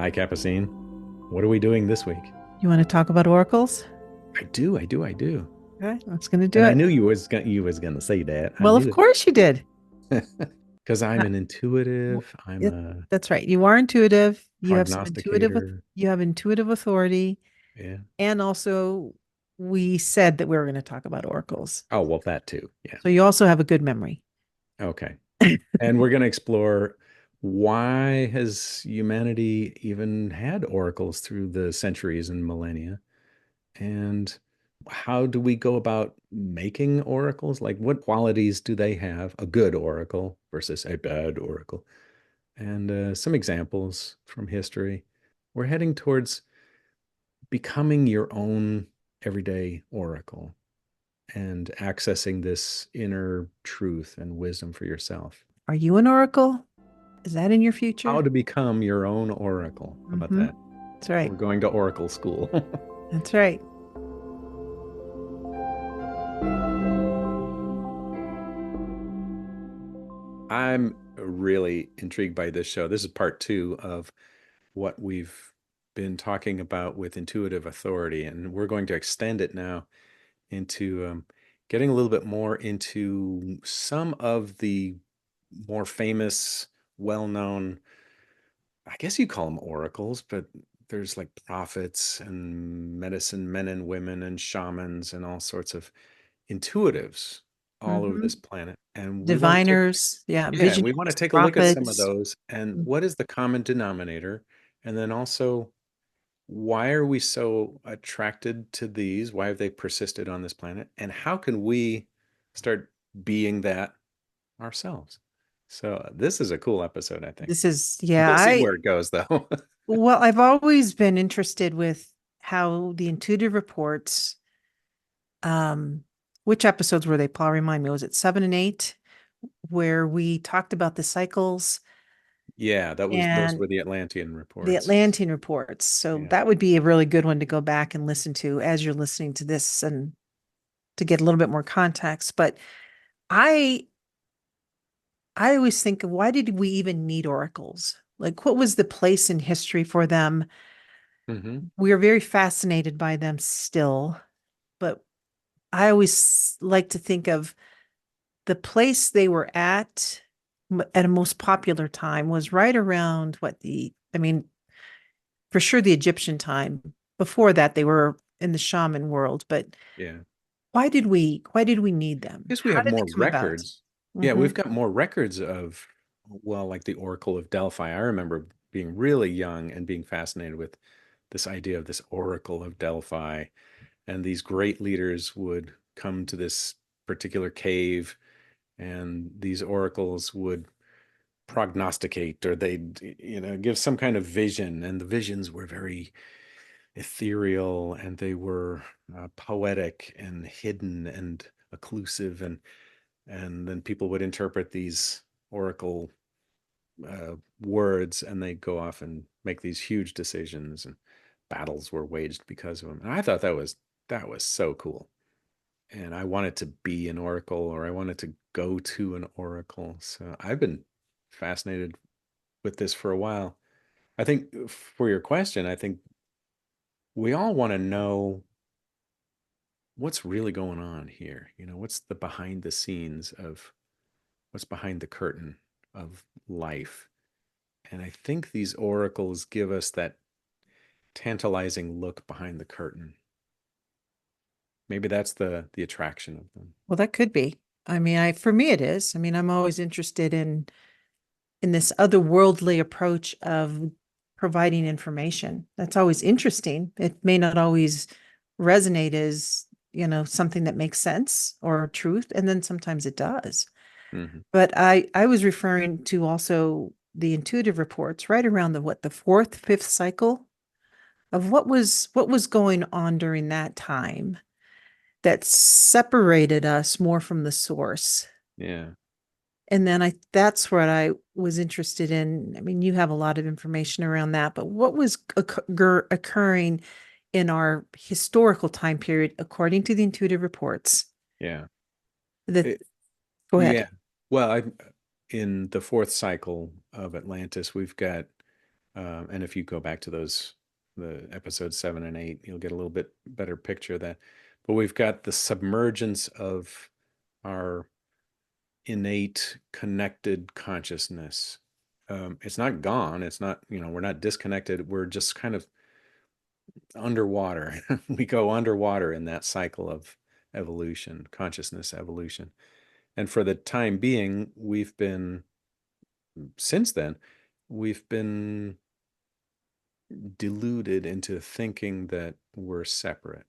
Hi, Capucine. What are we doing this week? You want to talk about oracles? I do. Okay, that's going to do And I it. knew you was gonna say that. I Well, knew of it. course you did. Because I'm Uh, an w- intuitive. I'm it- a that's right. You are intuitive. prognosticator. You have intuitive authority. Yeah. And also, we said that we were going to talk about oracles. Oh, well, that too. Yeah. So you also have a good memory. Okay. And we're gonna explore why has humanity even had oracles through the centuries and millennia? And how do we go about making oracles? Like, what qualities do they have? A good oracle versus a bad oracle? And some examples from history. We're heading towards becoming your own everyday oracle and accessing this inner truth and wisdom for yourself. Are you an oracle? Is that in your How future? to become your own oracle. How about Mm-hmm. that? That's right. We're going to oracle school. That's right. I'm really intrigued by this show. This is part two of what we've been talking about with intuitive authority, and we're going to extend it now into getting a little bit more into some of the more famous, well-known, I guess you call them oracles, but there's like prophets and medicine men and women and shamans and all sorts of intuitives all over Mm-hmm. this planet. And we want to take, Diviners, yeah, yeah, we want to visionaries, take a look at some of prophets. those and what is the common denominator? And then also, why are we so attracted to these? Why have they persisted on this planet? And how can we start being that ourselves? So this is a cool episode, I think. This is, yeah, We'll see where it goes, though. well, I've always been interested with how the intuitive reports, um, which episodes were they, Paul? Remind me, was it 7 and 8, where we talked about the cycles Yeah, those and were the Atlantean the reports. Atlantean reports? So Yeah. that would be a really good one to go back and listen to as you're listening to this and to get a little bit more context. But I I always think, why did we even need oracles? Like, what was the place in history for them? Hmm. We are very fascinated by them still, but I always like to think of the place they were at a most popular time was right around I mean, for sure the Egyptian time. Before that, they were in the shaman world, but Yeah. why did we need them? Guess we How have did they more come about? records. Yeah, Hmm. we've got more records of, well, like the Oracle of Delphi. I remember being really young and being fascinated with this idea of this Oracle of Delphi. And these great leaders would come to this particular cave, and these oracles would prognosticate or they'd, give some kind of vision. And the visions were very ethereal and they were poetic and hidden and occlusive, and then people would interpret these oracle words and they go off and make these huge decisions, and battles were waged because of them. And I thought that was so cool, and I wanted to be an oracle, or I wanted to go to an oracle. So I've been fascinated with this for a while. I think for your question, I think we all want to know what's really going on here. What's the behind the scenes of what's behind the curtain of life. And I think these oracles give us that tantalizing look behind the curtain. Maybe that's the attraction of them. Well, that could be. I mean, for me it is. I mean, I'm always interested in this otherworldly approach of providing information. That's always interesting. It may not always resonate as, something that makes sense or truth, and then sometimes it does. Hmm. But I was referring to also the intuitive reports right around the fourth, fifth cycle of what was going on during that time that separated us more from the source. Yeah. And then that's what I was interested in. I mean, you have a lot of information around that, but what was occurring in our historical time period, according to the intuitive reports? Yeah. That It, Go ahead. yeah. Well, in the fourth cycle of Atlantis, we've got And if you go back to the episode 7 and 8, you'll get a little bit better picture of that. But we've got the submergence of our innate connected consciousness. It's not gone. It's not, we're not disconnected. We're just kind of underwater. We go underwater in that cycle of evolution, consciousness evolution. And for the time being, since then, we've been deluded into thinking that we're separate.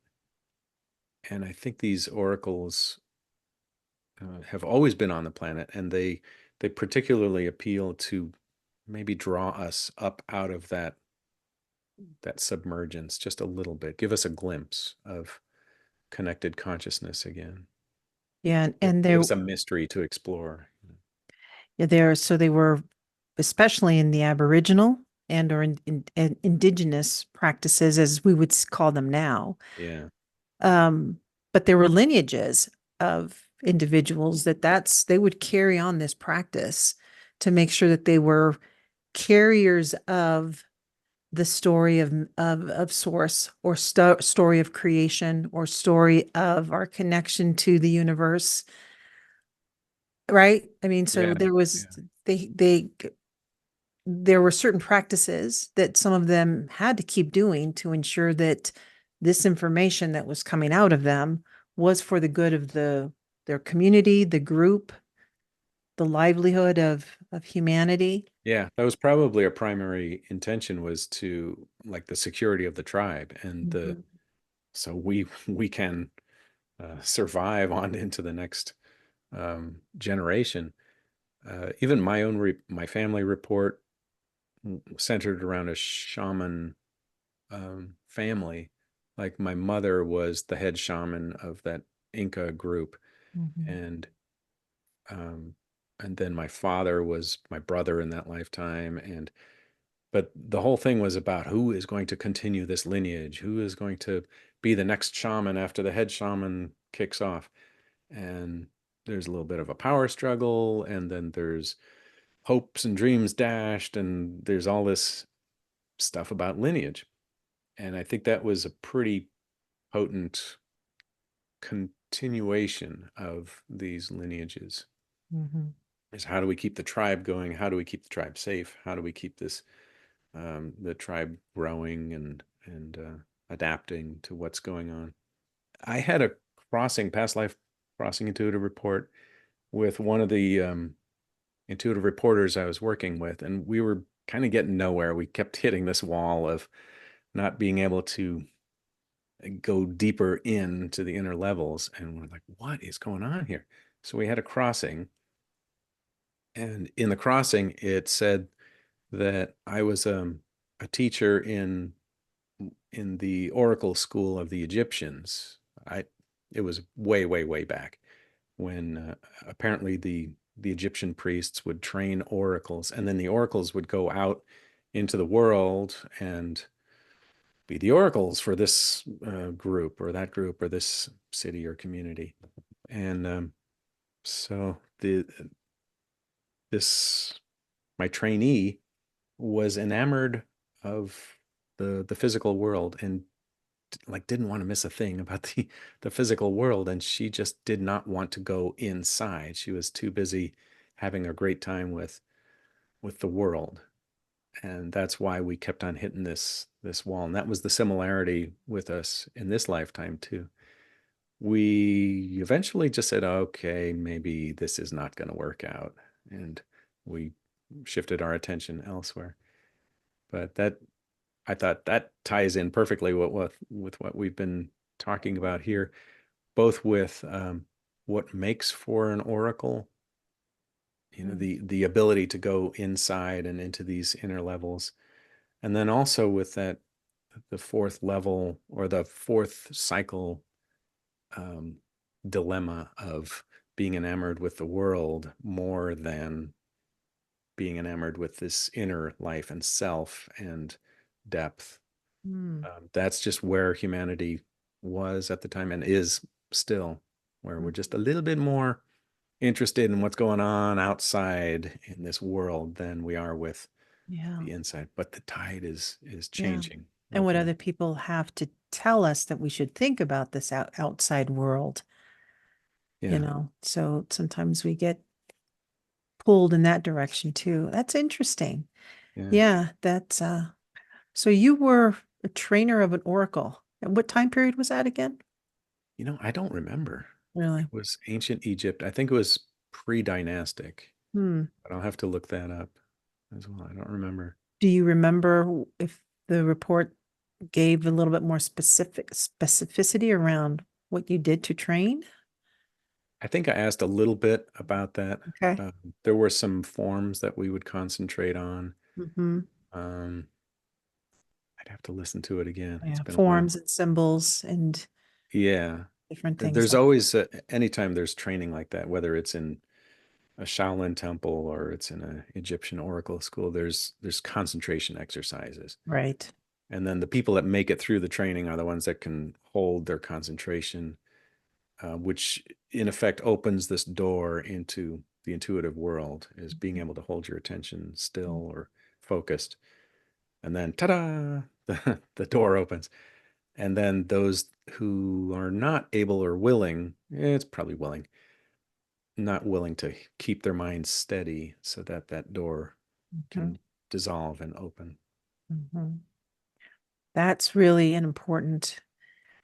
And I think these oracles have always been on the planet, and they particularly appeal to maybe draw us up out of that submergence just a little bit, give us a glimpse of connected consciousness again, Yeah, and give there, us a mystery to explore. yeah, so they were, especially in the Aboriginal and or in indigenous practices, as we would call them now. Yeah, Um, but there were lineages of individuals they would carry on this practice to make sure that they were carriers of the story of source, or story of creation, or story of our connection to the universe, right? I mean, so yeah, there was, yeah, they there were certain practices that some of them had to keep doing to ensure that this information that was coming out of them was for the good of their community, the group, the livelihood of humanity. yeah. That was probably a primary intention, was to, like, the security of the tribe, and the Mhm. so we can survive on into the next generation. Even my family report centered around a shaman family. Like, my mother was the head shaman of that Inca group, Mhm. and um, and then my father was my brother in that lifetime, and but the whole thing was about who is going to continue this lineage, who is going to be the next shaman after the head shaman kicks off. And there's a little bit of a power struggle, and then there's hopes and dreams dashed, and there's all this stuff about lineage. And I think that was a pretty potent continuation of these lineages, Mhm. is how do we keep the tribe going, how do we keep the tribe safe, how do we keep this the tribe growing and adapting to what's going on. I had a past life crossing intuitive report with one of the intuitive reporters I was working with, and we were kind of getting nowhere. We kept hitting this wall of not being able to go deeper into the inner levels, and we're like, what is going on here? So we had a crossing, and in the crossing it said that I was a teacher in the oracle school of the Egyptians. I It was way, way, way back when apparently the Egyptian priests would train oracles, and then the oracles would go out into the world and be the oracles for this group or that group or this city or community. And so this my trainee was enamored of the physical world, and like didn't want to miss a thing about the physical world, and she just did not want to go inside. She was too busy having a great time with the world. And that's why we kept on hitting this wall. And that was the similarity with us in this lifetime too. We eventually just said, okay, maybe this is not going to work out, and we shifted our attention elsewhere. But that I thought that ties in perfectly with what we've been talking about here, both with what makes for an oracle, Mm. the ability to go inside and into these inner levels, and then also with that the fourth level or the fourth cycle um, dilemma of being enamored with the world more than being enamored with this inner life and self and depth. Mm. That's just where humanity was at the time and is still, where we're just a little bit more interested in what's going on outside in this world than we are with Yeah. the inside, but the tide is Yeah. changing And real what fast. other people have to tell us that we should think about this outside world, Yeah, So sometimes we get pulled in that direction too. That's interesting. yeah. Yeah, that's so you were a trainer of an oracle. And what time period was that again? I don't remember. It Really? was ancient Egypt. I think it was pre-dynastic, Hmm. but I'll have to look that up as well. I don't remember. Do you remember if the report gave a little bit more specificity around what you did to train? I think I asked a little bit about that. Okay. Um, there were some forms that we would concentrate on. Mm-hmm. Um, I'd have to listen to it again. It's Yeah, been a while. forms and symbols and Yeah. different things There's like always, anytime there's training like that, whether it's in a Shaolin temple or it's in an Egyptian oracle school, there's concentration exercises. right. And then the people that make it through the training are the ones that can hold their concentration, which in effect opens this door into the intuitive world, is being able to hold your attention still or focused. And then ta-da, the door opens. And then those who are not able or willing, it's probably willing, not willing to keep their minds steady so that that door Mhm, can dissolve and open. mhm. That's really an important.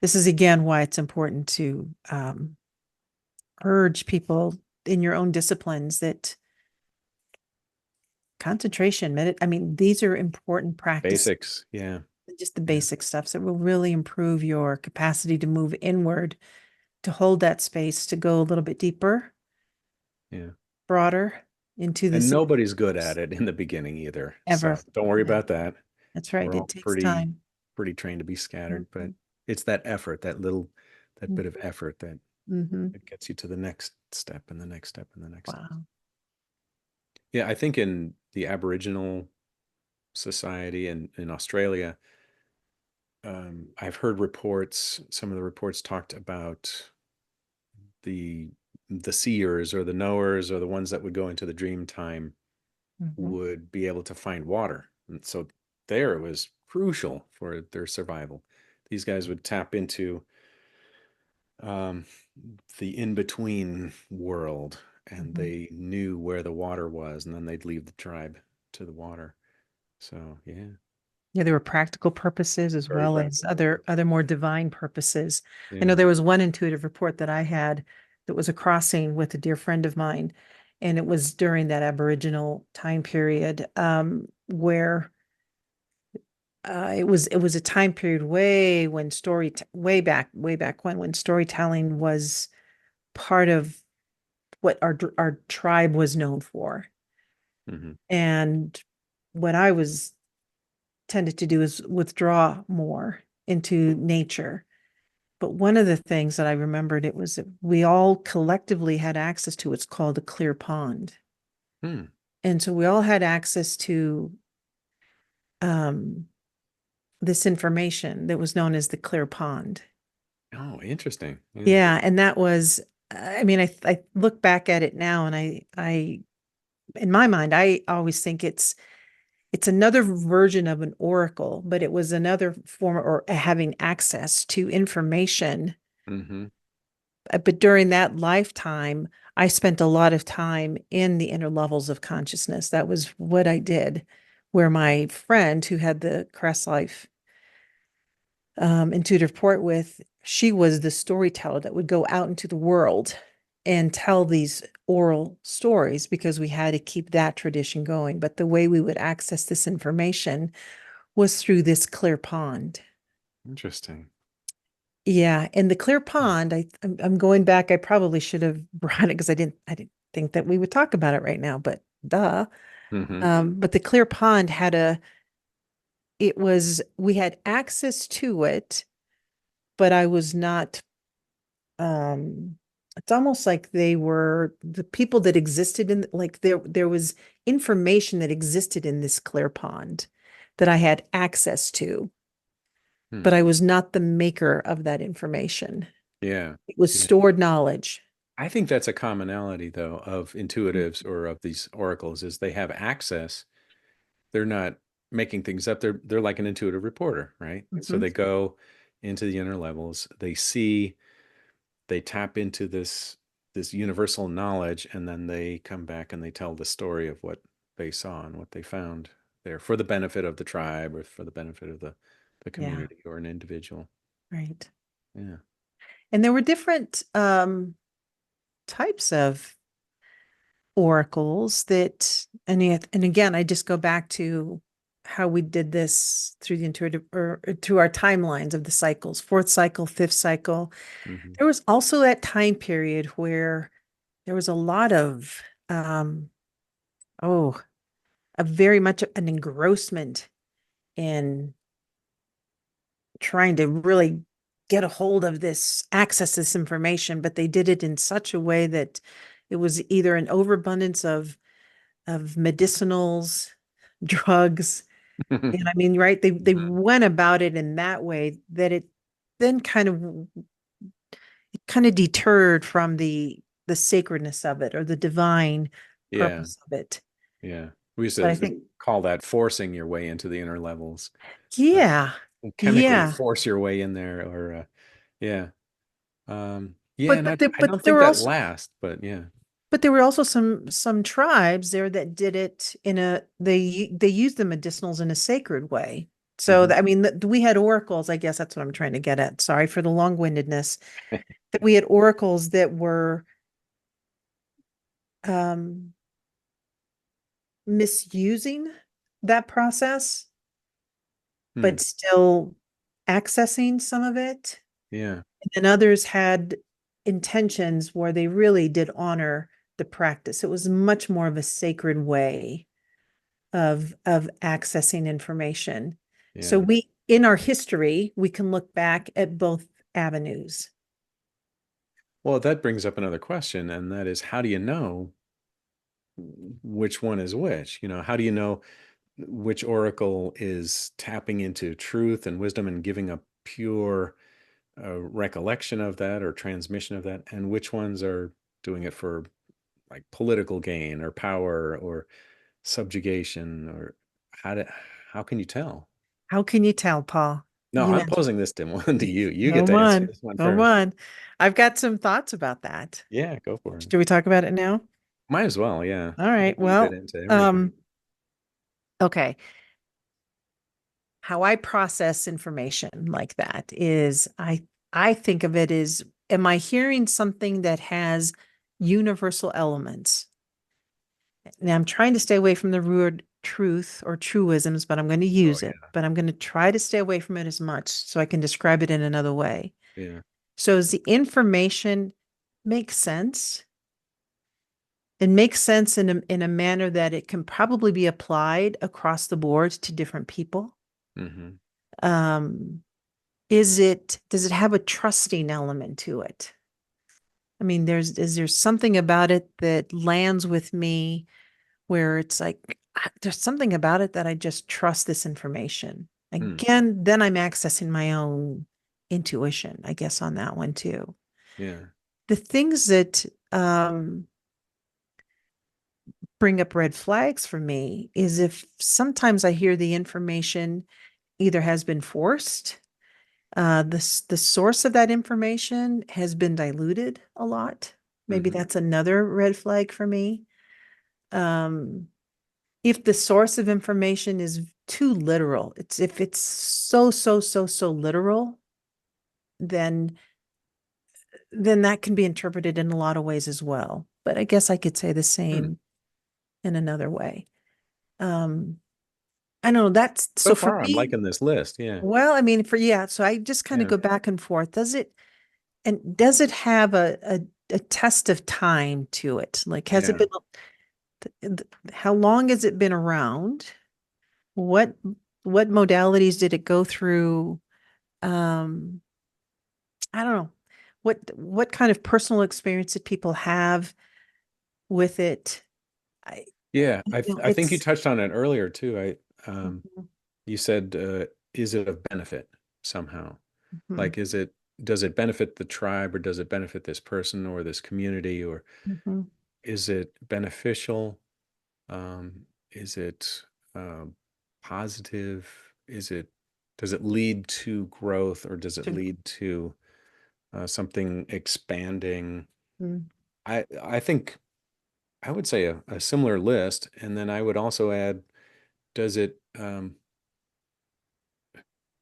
This is again why it's important to urge people in your own disciplines that concentration, I mean, these are important practices, Basics. Yeah. just the Yeah. basic stuff that will really improve your capacity to move inward, to hold that space, to go a little bit deeper, Yeah. broader into And this nobody's good at it in the beginning either. ever. So don't worry Yeah, about that. that's right. We're It all takes pretty, time. pretty trained to be scattered, but Mhm, it's that effort, that bit of effort that mhm. it gets you to the next step and the next step and the next step. Wow. Yeah, I think in the Aboriginal society in Australia, I've heard reports. Some of the reports talked about the the seers or the knowers or the ones that would go into the dream time Mhm, would be able to find water. And so there it was crucial for their survival. These guys would tap into um, the in between world and mhm. they knew where the water was, and then they'd leave the tribe to the water. So, yeah, Yeah, there were practical purposes as very well as practical. other more divine purposes. I know Yeah. there was one intuitive report that I had that was a crossing with a dear friend of mine, and it was during that Aboriginal time period where it was a time period way back when storytelling was part of what our tribe was known for. Hmm. And what I was tended to do is withdraw more into nature. But one of the things that I remembered it was that we all collectively had access to what's called a clear pond. Hmm. And so we all had access to um, this information that was known as the clear pond. Oh, interesting. Yeah. Yeah, and that was, I mean, I look back at it now, and in my mind, I always think it's another version of an oracle, but it was another form or having access to information. Hmm. But during that lifetime, I spent a lot of time in the inner levels of consciousness. That was what I did. Where my friend who had the Crest Life intuitive port with, she was the storyteller that would go out into the world and tell these oral stories because we had to keep that tradition going. But the way we would access this information was through this clear pond. Interesting. Yeah, and the clear pond, I'm going back. I probably should have brought it because I didn't think that we would talk about it right now, but duh. Hmm. But the clear pond had we had access to it, but I was not it's almost like they were the people that existed in, like, there was information that existed in this clear pond that I had access to, Hmm. but I was not the maker of that information. Yeah. It was Yeah. stored knowledge. I think that's a commonality, though, of intuitives or of these oracles is they have access, they're not making things up. They're like an intuitive reporter, right? So Mhm. they go into the inner levels, they see, they tap into this universal knowledge, and then they come back and they tell the story of what they saw and what they found there for the benefit of the tribe or for the benefit of the Yeah, community or an individual. right. Yeah. And there were different types of oracles that, and again, I just go back to how we did this through the intuitive or through our timelines of the cycles, fourth cycle, fifth cycle. Hmm. There was also that time period where there was a lot of, oh, a very much an engrossment in trying to really get a hold of this, access this information, but they did it in such a way that it was either an overabundance of medicinals, drugs. And I mean, right, they Hmm. went about it in that way that it then kind of deterred from the sacredness of it or the divine Yeah. purpose of it. Yeah. We used But I to think, call that forcing your way into the inner levels. Uh, yeah, chemically yeah. force your way in there, or yeah. Yeah, But and but I don't there think were that also lasts, but yeah. but there were also some tribes there that did it in a they used the medicinals in a sacred way. So Hmm. I mean, we had oracles. I guess that's what I'm trying to get at. Sorry for the long-windedness. That we had oracles that were um, misusing that process, Hmm. but still accessing some of it. Yeah. And others had intentions where they really did honor the practice. It was much more of a sacred way of accessing information. So Yeah. we in our history, we can look back at both avenues. Well, that brings up another question, and that is, how do you know which one is which? How do you know which oracle is tapping into truth and wisdom and giving a pure recollection of that or transmission of that, and which ones are doing it for like political gain or power or subjugation, or how do, how can you tell? How can you tell, Paul? No, You I'm answer. posing this one to you. You get Come to answer on, this one come first. on. I've got some thoughts about that. Yeah, go for it. Should we talk about it now? Might as well. Yeah, All we right. can weave it Well, into everything. okay. How I process information like that is I think of it as, am I hearing something that has universal elements? Now I'm trying to stay away from the word truth or truisms, but I'm going to Oh use it. But I'm going to try to stay away from it as much so I can describe it in another way. yeah, So as the information makes sense, it makes sense in a manner that it can probably be applied across the board to different people. yeah. Hmm. Um, does it have a trusting element to it? I mean, is there something about it that lands with me where it's like there's something about it that I just trust this information. Hmm. Again, then I'm accessing my own intuition, I guess, on that one too. Yeah. The things that bring up red flags for me is if sometimes I hear the information either has been forced, the source of that information has been diluted a lot. Maybe Hmm. that's another red flag for me. Um, if the source of information is too literal, it's if it's so literal, then that can be interpreted in a lot of ways as well. But I guess I could say the Hmm. same in another way. Um, I don't know. That's So so for far, I'm me. liking this list. Yeah. Well, I mean, yeah. So I just kind of Yeah. go back and forth. Does it have a test of time to it? Like, has it Yeah. been, how long has it been around? What what modalities did it go through? Um, I don't know. What kind of personal experience did people have with it? I, Yeah. I think you it's touched on it earlier too. Mhm, You said, is it of benefit somehow? mhm, Like, does it benefit the tribe, or does it benefit this person or this community, or mhm. is it beneficial? Is it positive? Does it lead to growth, or does it To- lead to something expanding? mm, I think I would say a similar list, and then I would also add, does it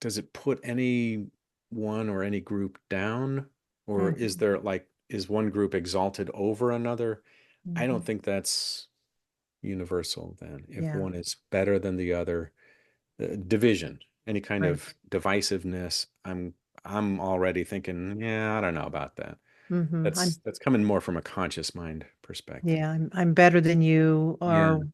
does it put any one or any group down, or is mhm, there like, is one group exalted over another? I don't mhm. think that's universal then. If Yeah, one is better than the other, division, any kind right. of divisiveness, I'm already thinking, yeah, I don't know about that. I'm That's coming more from a conscious mind perspective. yeah, I'm better than you, Yeah, or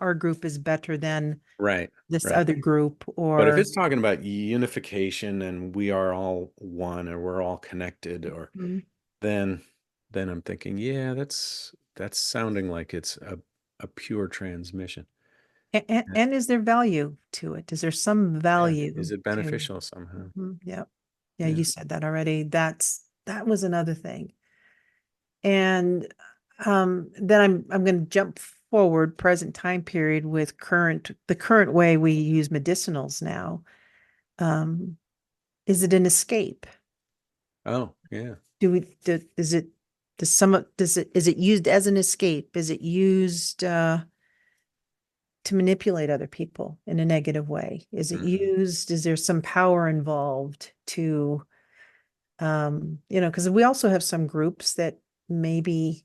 our group is better than right, this right. other group, But if or it's talking about unification and we are all one, or we're all connected, or mm, then then I'm thinking, yeah, that's sounding like it's a pure transmission. Yeah. and is there value to it? Is there some Yeah. Is value it to? beneficial somehow? Mhm, yeah, yeah, Yeah. you said that already. That was another thing. And then I'm going to jump forward present time period with the current way we use medicinals now. Um, is it an escape? Oh, yeah. Is it is it used as an escape? Is it used to manipulate other people in a negative way? Is it Hmm. used, is there some power involved to because we also have some groups that maybe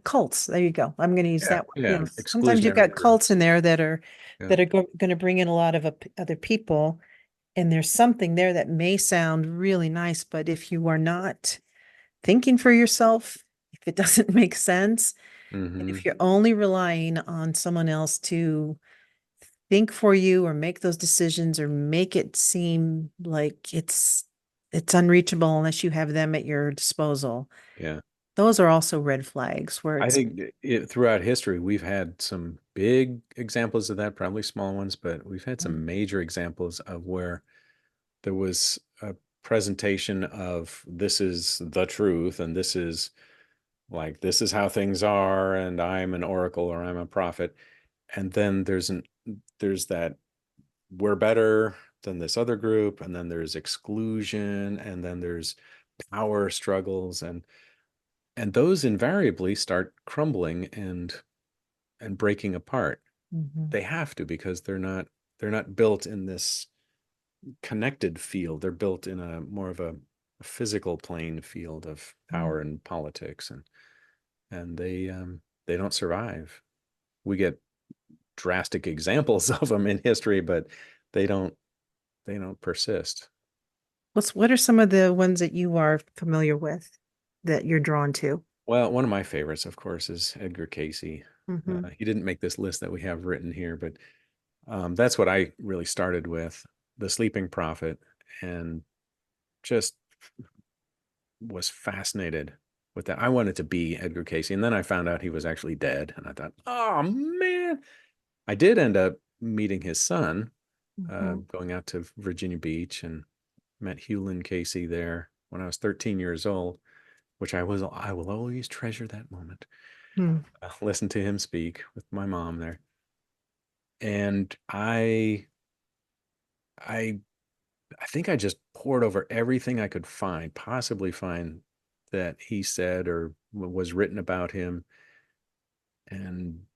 cults. There you go. I'm going to use Yeah. that one. Yeah. Sometimes you've Exclusionary got cults groups. in there that are Yeah. going to bring in a lot of other people, and there's something there that may sound really nice, but if you are not thinking for yourself, if it doesn't make sense, and if Hmm. you're only relying on someone else to think for you or make those decisions or make it seem like it's unreachable unless you have them at your disposal. Yeah. Those are also red flags where I it's think throughout history, we've had some big examples of that, probably small ones, but we've had some major examples of where there was a presentation of, this is the truth, and this is like, this is how things are, and I'm an oracle, or I'm a prophet. And then there's that, we're better than this other group, and then there's exclusion, and then there's power struggles, and those invariably start crumbling and breaking apart. Mhm, They have to, because they're not built in this connected field. They're built in a more of a physical plane field of mm, power and politics, and they don't survive. We get drastic examples of them in history, but they don't they don't persist. what are some of the ones that you are familiar with that you're drawn to? Well, one of my favorites, of course, is Edgar Casey. Hmm. He didn't make this list that we have written here, but that's what I really started with, The Sleeping Prophet, and just was fascinated with that. I wanted to be Edgar Casey, and then I found out he was actually dead, and I thought, oh man. I did end up meeting his son, Hmm. going out to Virginia Beach, and met Hewlin Casey there when I was 13 years old, which I will always treasure that moment. Hmm. Listen to him speak with my mom there, and I I think I just poured over everything I could possibly find, that he said or was written about him, and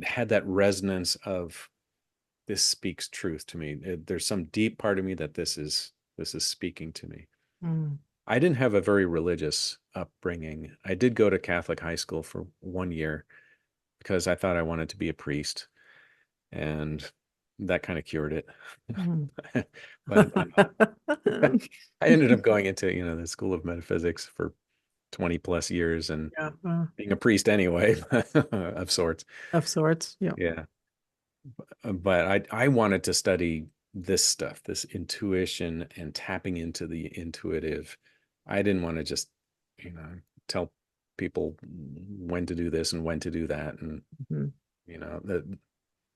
had that resonance of, this speaks truth to me. There's some deep part of me that this is speaking to me. Mm. I didn't have a very religious upbringing. I did go to Catholic high school for 1 year because I thought I wanted to be a priest, and that kind of cured it. Mm. But I ended up going into, the School of Metaphysics for 20 plus years, and Yeah, being a priest anyway, of sorts. of sorts. Yeah. Yeah. But I wanted to study this stuff, this intuition and tapping into the intuitive. I didn't want to just, tell people when to do this and when to do that. And, Mhm. that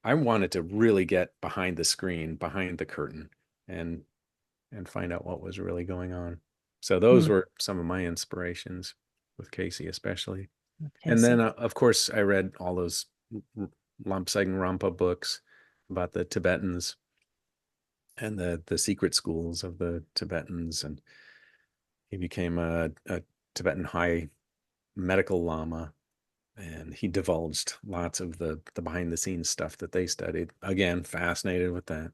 I wanted to really get behind the screen, behind the curtain, and find out what was really going on. So those Mm. were some of my inspirations with Casey, especially. Okay, And so then, of course, I read all those Lobsang Rampa books about the Tibetans and the secret schools of the Tibetans, and he became a Tibetan high medical lama, and he divulged lots of the behind the scenes stuff that they studied. Again, fascinated with that.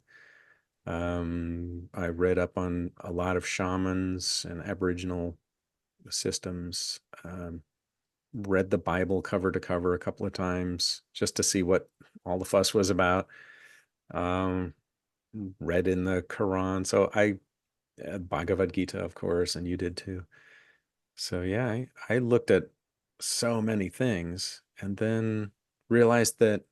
I read up on a lot of shamans and Aboriginal systems. Read the Bible cover to cover a couple of times just to see what all the fuss was about. Um, Read in the Quran. So Bhagavad Gita, of course, and you did too. So yeah, I looked at so many things and then realized that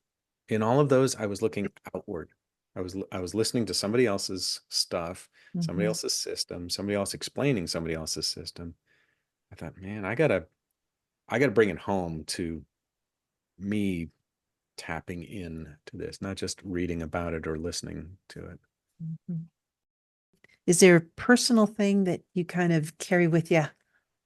in all of those, I was looking outward. I was listening to somebody else's stuff, somebody Mhm. else's system, somebody else explaining somebody else's system. I thought, man, I gotta bring it home to me tapping in to this, not just reading about it or listening to it. Mhm. Is there a personal thing that you kind of carry with you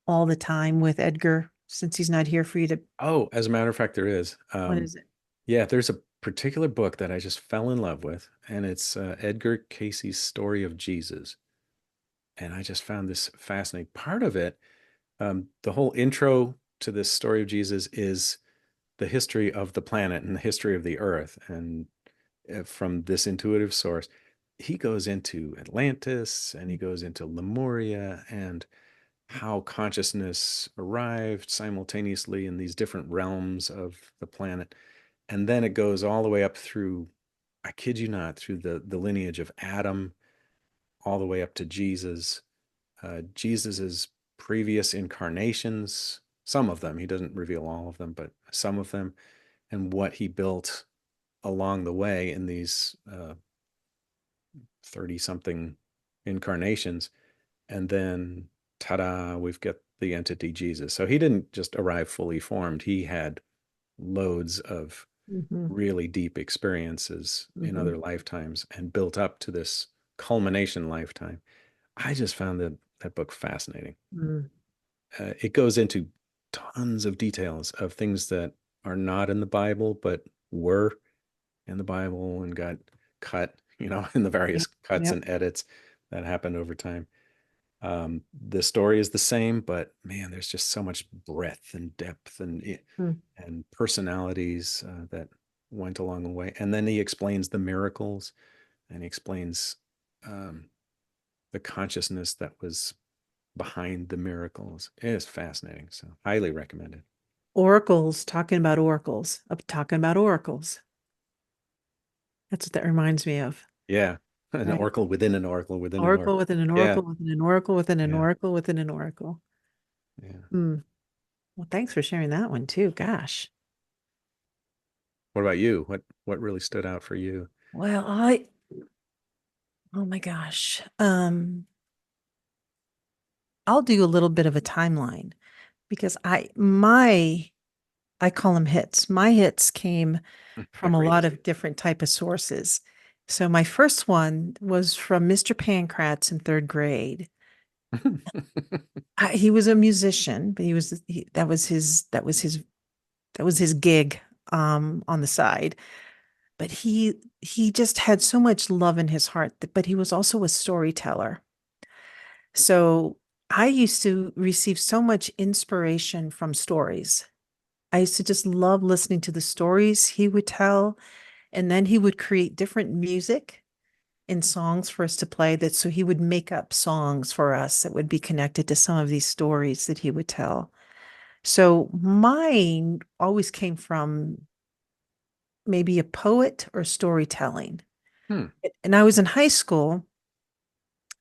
all the time with Edgar since he's not here for you to, Oh, as a matter of fact, there is. what is it? Yeah, there's a particular book that I just fell in love with, and it's Edgar Casey's Story of Jesus. And I just found this fascinating. Part of it, the whole intro to this story of Jesus is the history of the planet and the history of the earth. And from this intuitive source, he goes into Atlantis and he goes into Lemuria and how consciousness arrived simultaneously in these different realms of the planet. And then it goes all the way up through, I kid you not, through the lineage of Adam, all the way up to Jesus, Jesus's previous incarnations, some of them, he doesn't reveal all of them, but some of them, and what he built along the way in these 30 something incarnations. And then, ta da, we've got the entity Jesus. So he didn't just arrive fully formed, he had loads of Mhm. really deep experiences in Mhm. other lifetimes and built up to this culmination lifetime. I just found that book fascinating. Mm. It goes into tons of details of things that are not in the Bible, but were in the Bible and got cut, in the various Yep. cuts Yep. and edits that happened over time. The story is the same, but man, there's just so much breadth and depth Mm. and personalities that went along the way. And then he explains the miracles and he explains um, the consciousness that was behind the miracles. It is fascinating. So highly recommended. Oracles, talking about oracles, of talking about oracles. That's what that reminds me of, Yeah. An right? oracle within an oracle within an Oracle oracle. within an Yeah. oracle within an oracle within an Yeah. oracle within an oracle. Yeah. Mm. Well, thanks for sharing that one too. Gosh. What about you? What really stood out for you? Well, oh my gosh. I'll do a little bit of a timeline because I call them hits. My hits came The from a lot greatest. of different type of sources. So my first one was from Mr. Pancratz in third grade. He was a musician, but that was his gig on the side. But he just had so much love in his heart, but he was also a storyteller. So I used to receive so much inspiration from stories. I used to just love listening to the stories he would tell, and then he would create different music and songs for us to play that so he would make up songs for us that would be connected to some of these stories that he would tell. So mine always came from maybe a poet or storytelling. Hmm. And I was in high school.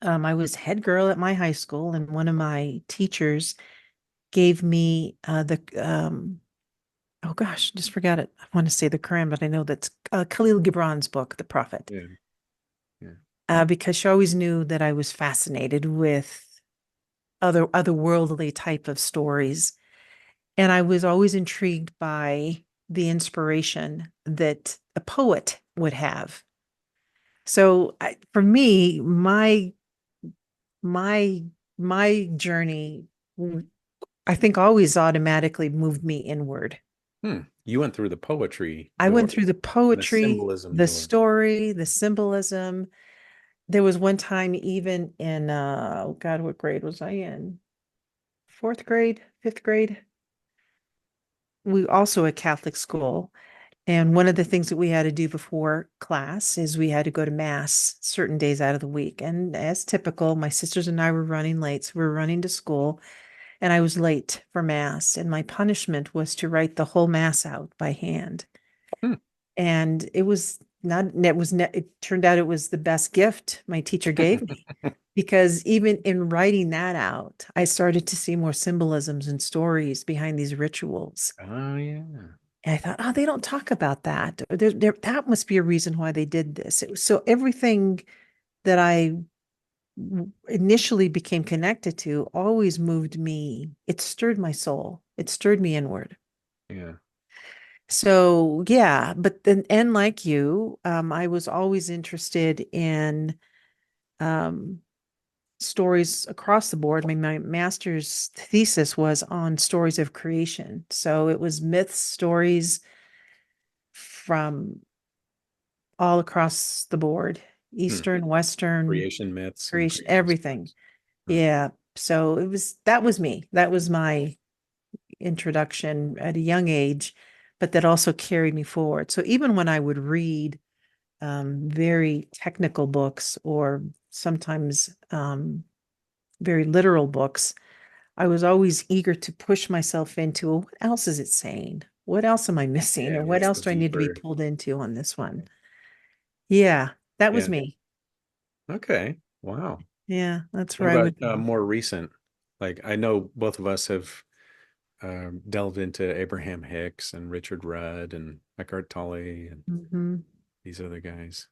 I was head girl at my high school, and one of my teachers gave me oh gosh, just forgot it. I want to say the Quran, but I know that's Khalil Gibran's book, The Prophet, Yeah. Yeah. because she always knew that I was fascinated with otherworldly type of stories, and I was always intrigued by the inspiration that a poet would have. So for me, my my journey, I think always automatically moved me inward. You went through the poetry I went door through the and the poetry, symbolism the door. story, the symbolism. There was one time even in oh God, what grade was I in? Fourth grade, fifth grade. We also a Catholic school. And one of the things that we had to do before class is we had to go to mass certain days out of the week. And as typical, my sisters and I were running late. So we were running to school and I was late for mass. And my punishment was to write the whole mass out by hand. Hmm. And it was not, it was, it turned out it was the best gift my teacher gave me because even in writing that out, I started to see more symbolisms and stories behind these rituals. Oh, yeah. And I thought, oh, they don't talk about that. That must be a reason why they did this. So everything that I initially became connected to always moved me. It stirred my soul. It stirred me inward. Yeah. So yeah, but then and like you, I was always interested in um, stories across the board. I mean, my master's thesis was on stories of creation. So it was myths, stories from all across the board, Hmm. Eastern, Western, Creation myths and creation, creation everything. stories. Huh. Yeah. So that was me. That was my introduction at a young age, but that also carried me forward. So even when I would read very technical books or sometimes very literal books, I was always eager to push myself into, well, what else is it saying? What else am I missing? Yeah. Or what What's else the do I need to be deeper? pulled into on this one? Yeah, that was Yeah. me. Okay. Wow. Yeah, that's What where I about would go. more recent? Like, I know both of us have delved into Abraham Hicks and Richard Rudd and Eckhart Tolle and Mhm. these other guys.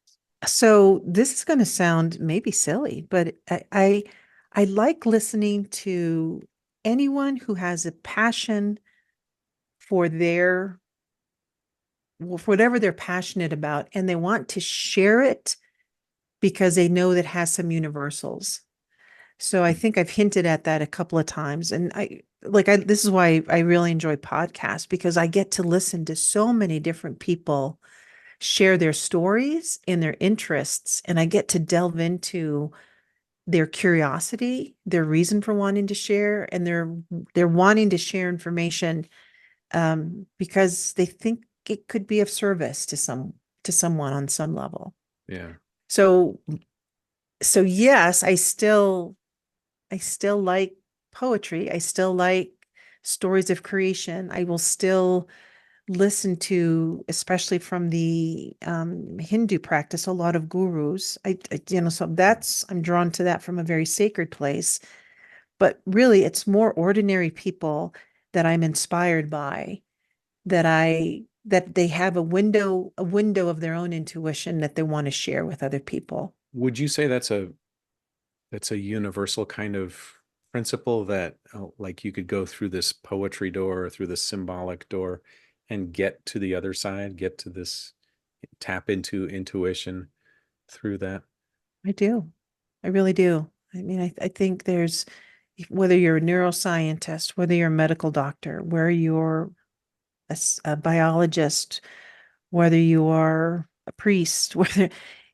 So this is going to sound maybe silly, but I like listening to anyone who has a passion for for whatever they're passionate about, and they want to share it because they know that has some universals. So I think I've hinted at that a couple of times, and this is why I really enjoy podcasts because I get to listen to so many different people share their stories and their interests, and I get to delve into their curiosity, their reason for wanting to share, and they're wanting to share information because they think it could be of service to someone on some level. Yeah. So so yes, I still like poetry. I still like stories of creation. I will still listen to, especially from the Hindu practice, a lot of gurus. So that's, I'm drawn to that from a very sacred place. But really, it's more ordinary people that I'm inspired by, that they have a window of their own intuition that they want to share with other people. Would you say that's a universal kind of principle that like you could go through this poetry door or through this symbolic door and get to the other side, get to this tap into intuition through that? I do. I really do. I mean, I think there's, whether you're a neuroscientist, whether you're a medical doctor, where you're a biologist, whether you are a priest, whether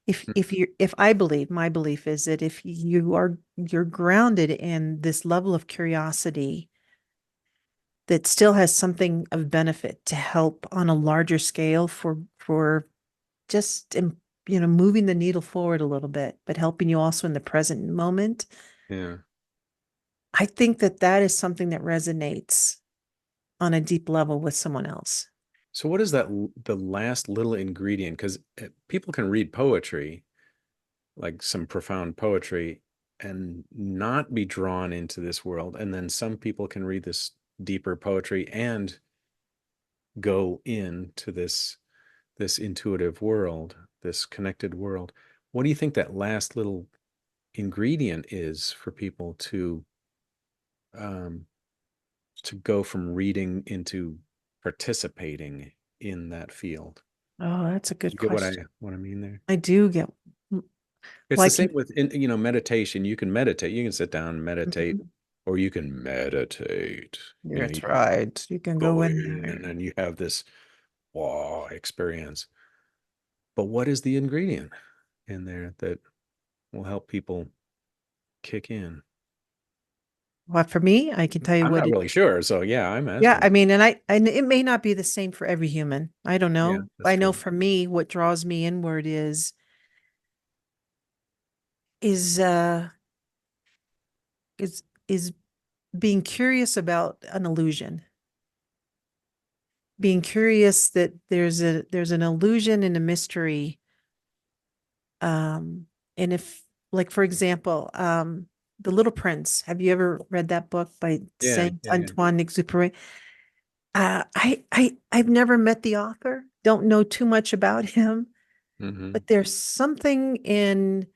if I believe, my belief is that if you're grounded in this level of curiosity that still has something of benefit to help on a larger scale for just moving the needle forward a little bit, but helping you also in the present moment. Yeah. I think that that is something that resonates on a deep level with someone else. So what is that the last little ingredient? Because people can read poetry, like some profound poetry, and not be drawn into this world. And then some people can read this deeper poetry and go into this intuitive world, this connected world. What do you think that last little ingredient is for people um, to go from reading into participating in that field? Oh, that's a good You get what I question. what I mean there? I do get, It's well, I the same can, with meditation. You can meditate. You can sit down and meditate Mhm. or you can meditate. That's You right. You can go go in in there. and then you have this wow experience. But what is the ingredient in there that will help people kick in? Well, for me, I can tell you I'm what not it. really sure. So yeah, I'm Yeah, asking. I mean, and it may not be the same for every human. I don't Yeah, know. that's I know true. for me, what draws me inward is uh is being curious about an illusion. Being curious that there's an illusion and a mystery. Um, and if like for example, The Little Prince. Have you ever read that book by Yeah, Saint yeah, yeah. Antoine Exupéry? I've never met the author, don't know too much about him, Hmm. but there's something in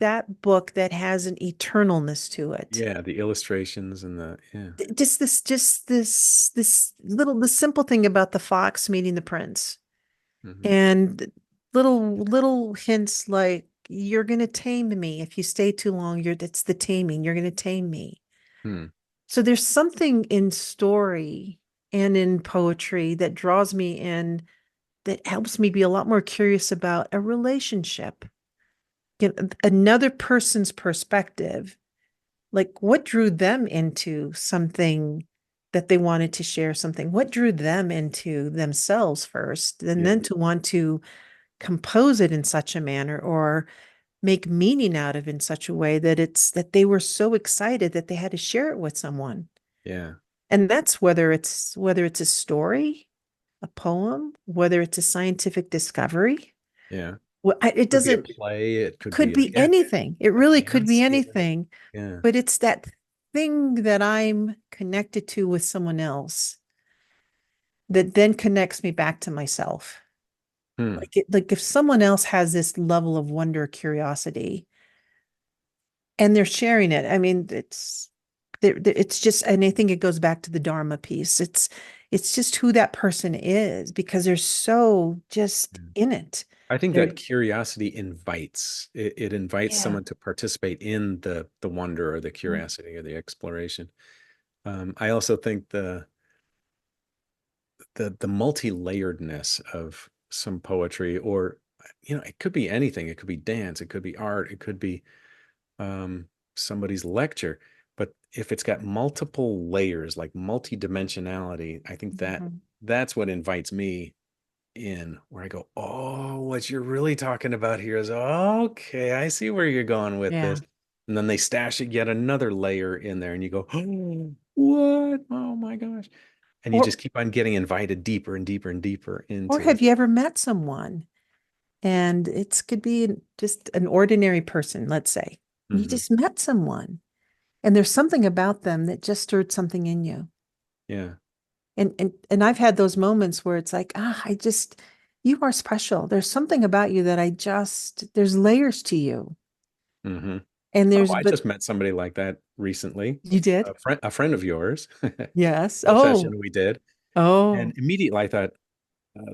that book that has an eternalness to it. Yeah, the illustrations and the yeah. Just this little the simple thing about the fox meeting the prince Hmm. and little hints like you're gonna tame me if you stay too long. It's the taming. You're gonna tame me. Hmm. So there's something in story and in poetry that draws me in that helps me be a lot more curious about a relationship, another person's perspective, like what drew them into something that they wanted to share something, what drew them into themselves first, and Yeah, then to want to compose it in such a manner or make meaning out of in such a way that it's that they were so excited that they had to share it with someone. yeah, And that's whether it's a story, a poem, whether it's a scientific discovery. yeah. Well, it Could be a doesn't, play. It it could could be be yeah, anything. It a really could be dance. Yeah, anything, yeah. but it's that thing that I'm connected to with someone else that then connects me back to myself. Hmm. Like if someone else has this level of wonder, curiosity, and they're sharing it, I mean, it's just, and I think it goes back to the dharma piece. It's just who that person is because they're so just Yeah. in it. I think They're that curiosity invites it invites yeah. someone to participate in the wonder or the curiosity or the exploration. I also think the multi-layeredness of some poetry, or it could be anything. It could be dance, it could be art, it could be um, somebody's lecture. But if it's got multiple layers, like multi-dimensionality, I think Mhm. that's what invites me in, where I go, oh, what you're really talking about here is okay, I see where you're going with Yeah. this. And then they stash it yet another layer in there, and you go, oh, what? Oh my gosh. And you Or just keep on getting invited deeper and deeper and deeper or into have it. you ever met someone and it could be just an ordinary person, let's say. You Hmm. just met someone and there's something about them that just stirred something in you. Yeah. And I've had those moments where it's like, you are special. There's something about you that there's layers to you. Hmm. And Oh, there's, I but just met somebody like that recently. you did? A friend of yours, Yes. a Oh, session we did, and oh, immediately I thought,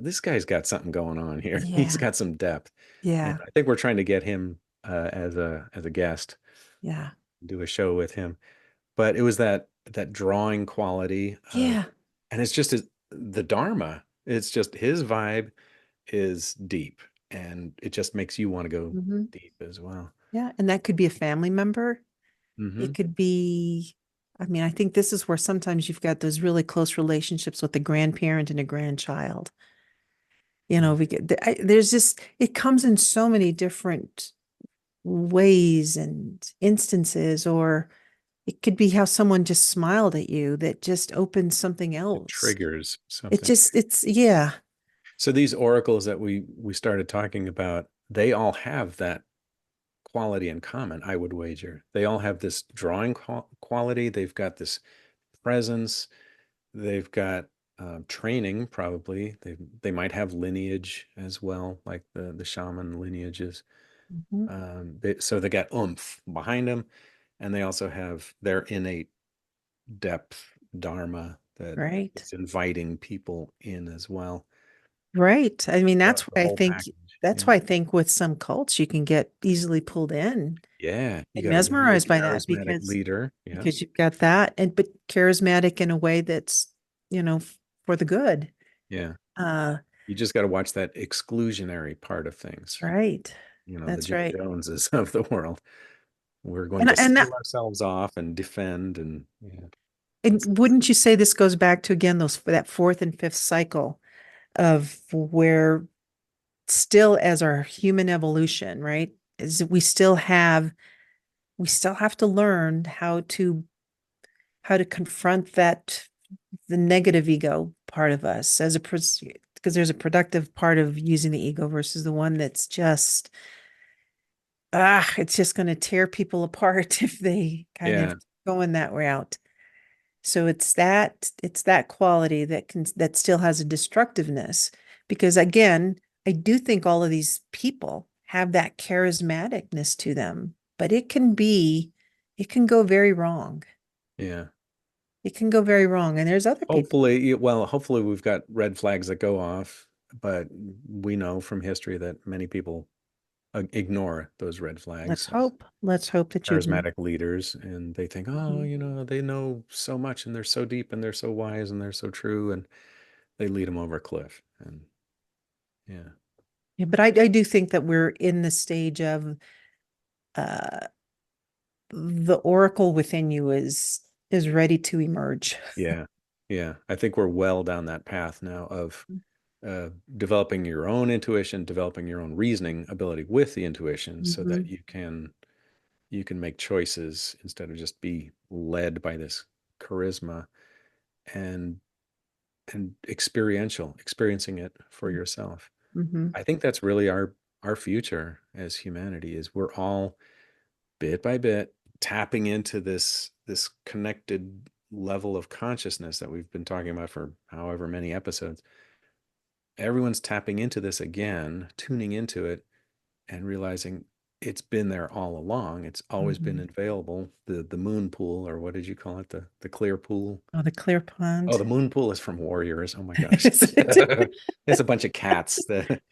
this guy's got something going on here. He's yeah, got some depth, and yeah, I think we're trying to get him as a guest, yeah, do a show with him. But it was that drawing quality of, yeah. and it's just the Dharma. It's just his vibe is deep, and it just makes you want to go Hmm. deep as well. Yeah. And that could be a family member. It Hmm. could be, I mean, I think this is where sometimes you've got those really close relationships with a grandparent and a grandchild. Yeah. There's just, it comes in so many different ways and instances, or it could be how someone just smiled at you that just opened something It else. triggers something. Yeah. So these oracles that we started talking about, they all have that quality in common, I would wager. They all have this drawing quality. They've got this presence. They've got training, probably. They might have lineage as well, like the shaman lineages. Mhm. So they got oomph behind them, and they also have their innate depth, dharma that Right. is inviting people in as well. Right. I mean, that's The why I whole think package. That's Yeah. why I think with some cults you can get easily pulled in Yeah. You and got a really mesmerized by that charismatic leader. Yeah. because you've got that and but charismatic in a way that's, for the good. Yeah. Uh, You just got to watch that exclusionary part of things. that's right. The That's Jim right. Joneses of the world. We're going And to and seal ourselves off and defend. And yeah, that's and wouldn't you say this goes back to again that fourth and fifth cycle of where still as our human evolution, right? Is we still have to learn how to confront that the negative ego part of us because there's a productive part of using the ego versus the one that's just it's just going to tear people apart if they kind of yeah, go in that route. So it's that quality that still has a destructiveness because again, I do think all of these people have that charismaticness to them, but it can go very wrong. yeah. It can go very wrong. And there's other people. Hopefully we've got red flags that go off, but we know from history that many people ignore those red Let's flags as hope. Let's hope that you ignore. charismatic leaders, and they think, oh, Mhm. they know so much, and they're so deep, and they're so wise, and they're so true, and they lead them over a cliff. And yeah, Yeah, but I do think that we're in the stage of uh the oracle within you is ready to emerge. yeah, yeah. I think we're well down that path now of uh, developing your own intuition, developing your own reasoning ability with the intuition, so that Mhm. you can make choices instead of just be led by this charisma and experiencing it for yourself. Mhm. I think that's really our future as humanity is we're all bit by bit tapping into this connected level of consciousness that we've been talking about for however many episodes. Everyone's tapping into this again, tuning into it and realizing it's been there all along. It's always been Mhm. available. The moon pool, or what did you call it? The clear pool. Oh, the clear Oh, pond. the moon pool is from Warriors. Oh my gosh. Is it? It's a bunch of cats that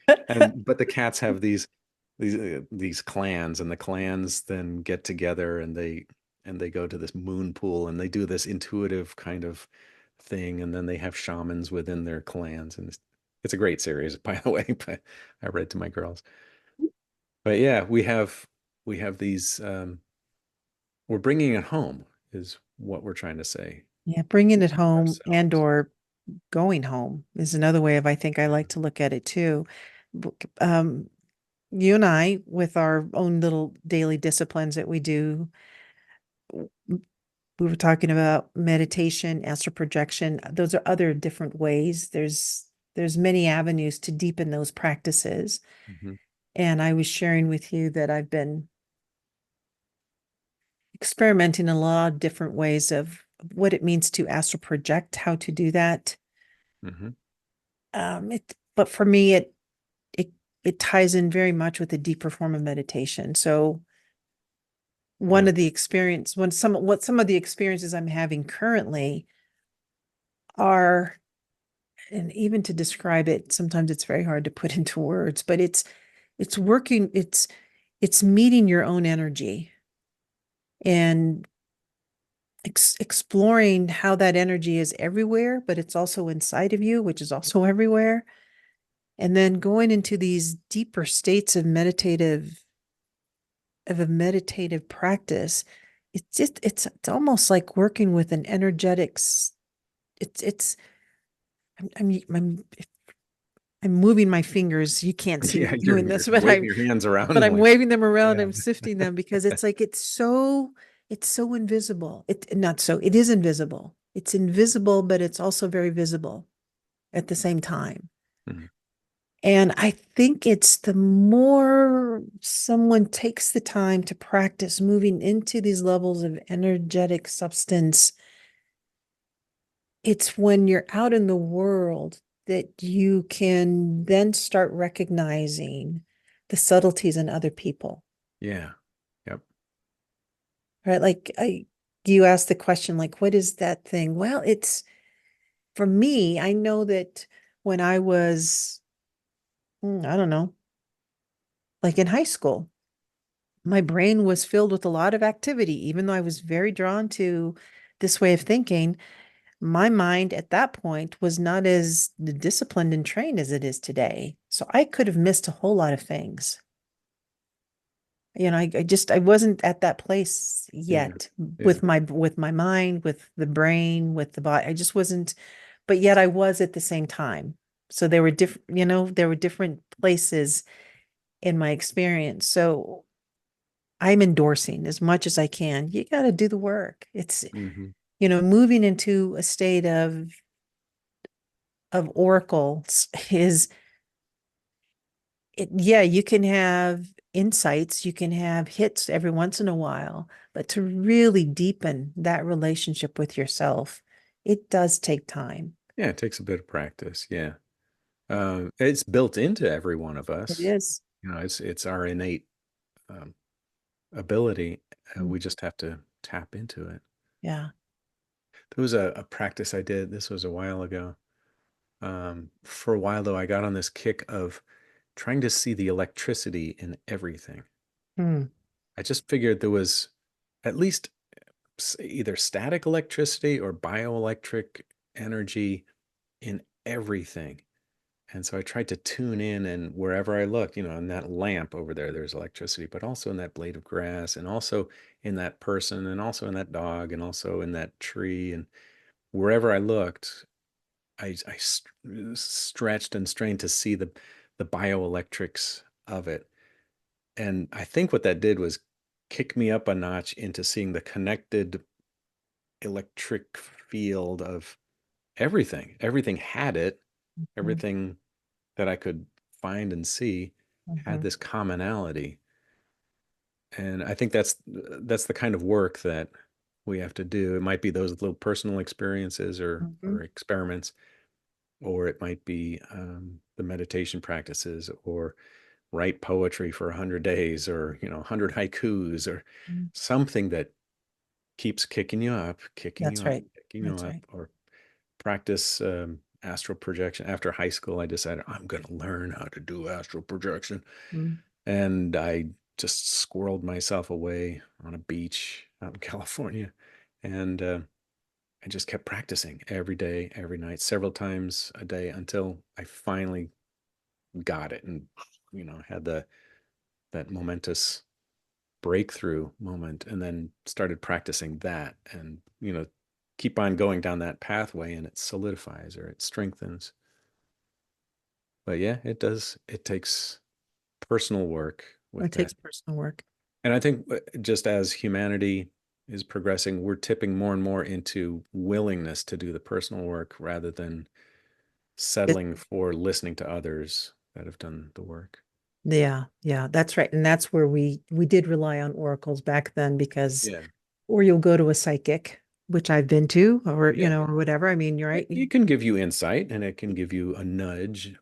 but the cats have these clans, and the clans then get together, and they go to this moon pool, and they do this intuitive kind of thing, and then they have shamans within their clans, and it's a great series, by the way, but I read to my girls. But yeah, we have these we're bringing it home is what we're trying to say Yeah, bringing it to home and ourselves. or going home is another way of I think I like to look at it too. Um, you and I, with our own little daily disciplines that we do, we were talking about meditation, astral projection. Those are other different ways. There's many avenues to deepen those practices. Mhm. And I was sharing with you that I've been experimenting in a lot of different ways of what it means to astral project, how to do that. Mhm. But for me, it it ties in very much with a deeper form of meditation. So one Yeah. of the experience when some of the experiences I'm having currently are, and even to describe it, sometimes it's very hard to put into words, but it's working, it's meeting your own energy and exploring how that energy is everywhere, but it's also inside of you, which is also everywhere. And then going into these deeper states of a meditative practice. It's almost like working with an energetics. It's I'm moving my fingers. You can't see Yeah, me you're doing you're this, but waving I'm your hands but around I'm like, waving them around. yeah. I'm sifting them because it's like it's so invisible. It is invisible. It's invisible, but it's also very visible at the same time. Mhm. And I think it's the more someone takes the time to practice moving into these levels of energetic substance, it's when you're out in the world that you can then start recognizing the subtleties in other people, Yeah. Yep. right? You asked the question, like, what is that thing? Well, for me, I know that when I was, I don't know, like in high school, my brain was filled with a lot of activity, even though I was very drawn to this way of thinking. My mind at that point was not as disciplined and trained as it is today. So I could have missed a whole lot of things. I wasn't at that place Yeah. yet Yeah. with my mind, with the brain, with the body. I just wasn't, but yet I was at the same time. So there were there were different places in my experience. So I'm endorsing as much as I can. You got to do the work. It's, Hmm. moving into a state of oracles is yeah, you can have insights, you can have hits every once in a while, but to really deepen that relationship with yourself, it does take time. Yeah, it takes a bit of practice. Yeah. It's built into every one of It us. is. It's our innate um, ability. Mm. We just have to tap into it. Yeah. There was a practice I did. This was a while ago. For a while, though, I got on this kick of trying to see the electricity in everything. Mm. I just figured there was at least either static electricity or bioelectric energy in everything. And so I tried to tune in, and wherever I looked, in that lamp over there, there's electricity, but also in that blade of grass, and also in that person, and also in that dog, and also in that tree. And wherever I looked, I stretched and strained to see the bioelectrics of it. And I think what that did was kick me up a notch into seeing the connected electric field of everything. Everything had it. Mhm. Everything that I could find and see had Mhm. this commonality. And I think that's the kind of work that we have to do. It might be those little personal experiences or Mhm. experiments, or it might be the meditation practices, or write poetry for 100 days, or 100 haikus, or Mhm. something that keeps kicking you That's up, right. kicking you That's up, right. or practice astral projection. After high school, I decided I'm going to learn how to do astral projection. Mm. And I just squirreled myself away on a beach out in California. And I just kept practicing every day, every night, several times a day until I finally got it and, had that momentous breakthrough moment, and then started practicing that, and keep on going down that pathway, and it solidifies or it strengthens. But yeah, it takes personal work with It that. takes personal work. And I think just as humanity is progressing, we're tipping more and more into willingness to do the personal work rather than It, settling for listening to others that have done the work. yeah, yeah, that's right. And that's where we did rely on oracles back then because Yeah. or you'll go to a psychic, which I've been to, or Yeah. or whatever. I mean, you're It, right. it can give you insight and it can give you a nudge,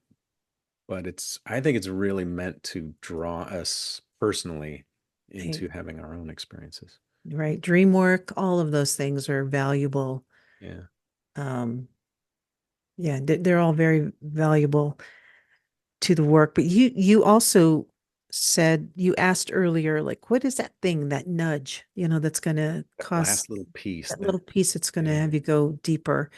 but I think it's really meant to draw us personally Right, into having our own experiences. right. Dream work, all of those things are valuable. Yeah. Um, yeah, they're all very valuable to the work. But you also said you asked earlier, like, what is that thing, that nudge, that's going to That cause last little piece that that, little piece that's going to yeah. have you go deeper.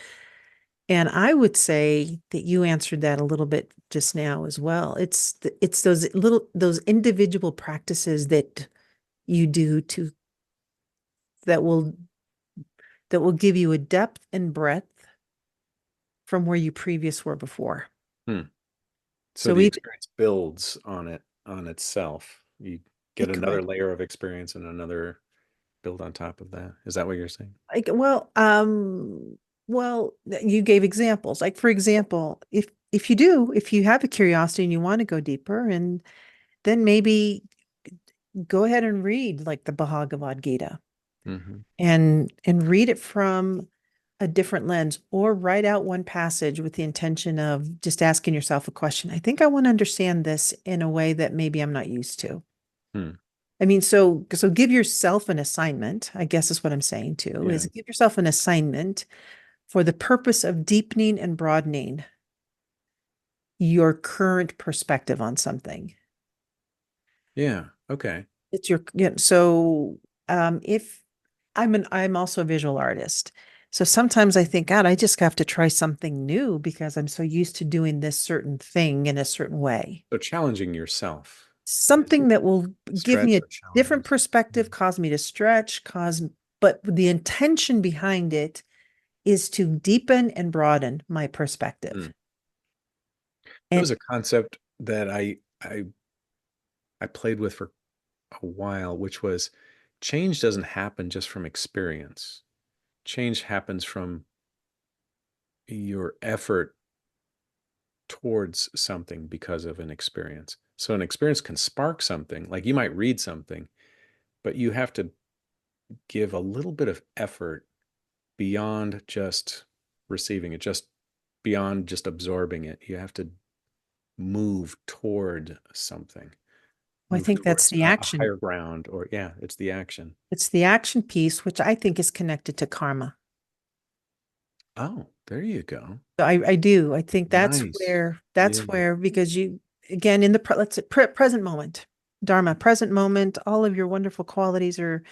And I would say that you answered that a little bit just now as well. It's those individual practices that you do to that will that will give you a depth and breadth from where you previous were before. Hmm. So So the even experience builds on itself. You get another correct. layer of experience and another build on top of that. Is that what you're saying? Like, you gave examples. Like, for example, if you have a curiosity and you want to go deeper, and then maybe go ahead and read like the Bhagavad Gita Hmm. and read it from a different lens, or write out one passage with the intention of just asking yourself a question. I think I want to understand this in a way that maybe I'm not used to. Hmm. I mean, so give yourself an assignment, I guess is what I'm saying too, Yeah. is give yourself an assignment for the purpose of deepening and broadening your current perspective on something. Yeah. Okay. It's your, yeah. So, if I'm also a visual artist. So sometimes I think, God, I just have to try something new because I'm so used to doing this certain thing in a certain way. So challenging yourself is Something that will give me stretch a or challenge different yourself. perspective, cause me to stretch, but the intention behind it is to deepen and broaden my perspective. Mm. There And was a concept that I played with for a while, which was change doesn't happen just from experience. Change happens from your effort towards something because of an experience. So an experience can spark something, like you might read something, but you have to give a little bit of effort beyond just receiving it, just beyond just absorbing it. You have to move toward something, I move think that's towards the a action. higher ground, or yeah, it's the action. It's the action piece, which I think is connected to karma. Oh, there you go. I do. I think Nice. Yeah. because you, again, in the let's say present moment, dharma, present moment, all of your wonderful qualities are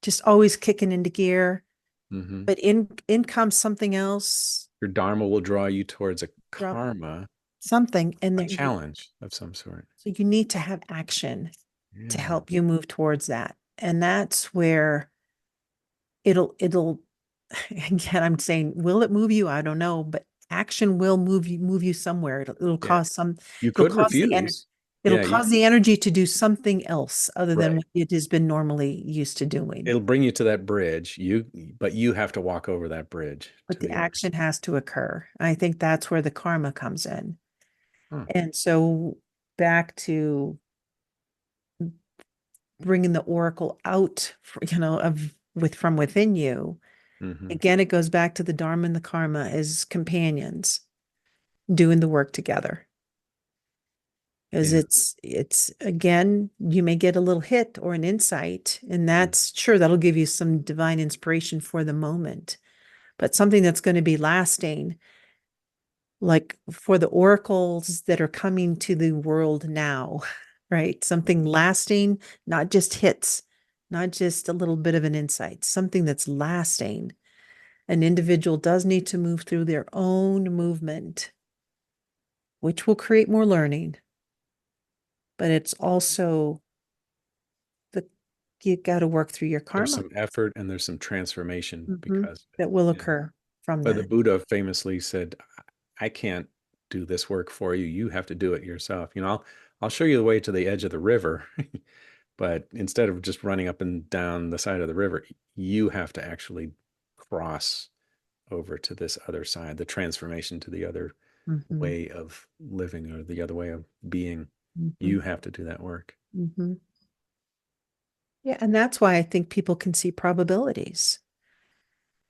just always kicking into gear. Hmm. But in comes something else, Your dharma will draw you towards a drop karma, something, and a there challenge of some sort. so you need to have action to Yeah. help you move towards that. And that's where it'll again, I'm saying, will it move you? I don't know, but action will move you somewhere. Yeah. You It'll could cause the energy. refuse. It'll Yeah, cause the energy to do something else other than right. what it has been normally used to doing. It'll bring you to that bridge. But you have to walk over that bridge But to the the other action side. has to occur. I think that's where the karma comes in. Huh. And so back to bringing the oracle out, of with from within you. Hmm. Again, it goes back to the dharma and the karma as companions doing the work together. Because Yeah. it's again, you may get a little hit or an insight, and Mhm. that's sure that'll give you some divine inspiration for the moment, but something that's going to be lasting, like for the oracles that are coming to the world now, right? Something lasting, not just hits, not just a little bit of an insight, something that's lasting. An individual does need to move through their own movement, which will create more learning, but it's also the you got to work through your There's karma. some effort and there's some transformation Mhm. because of That will it. Yeah. occur from But the that. Buddha famously said, I can't do this work for you. You have to do it yourself. I'll show you the way to the edge of the river. But instead of just running up and down the side of the river, you have to actually cross over to this other side, the transformation to the other Hmm. way of living or the other way of being. Hmm. You have to do that work. Hmm. Yeah, and that's why I think people can see probabilities.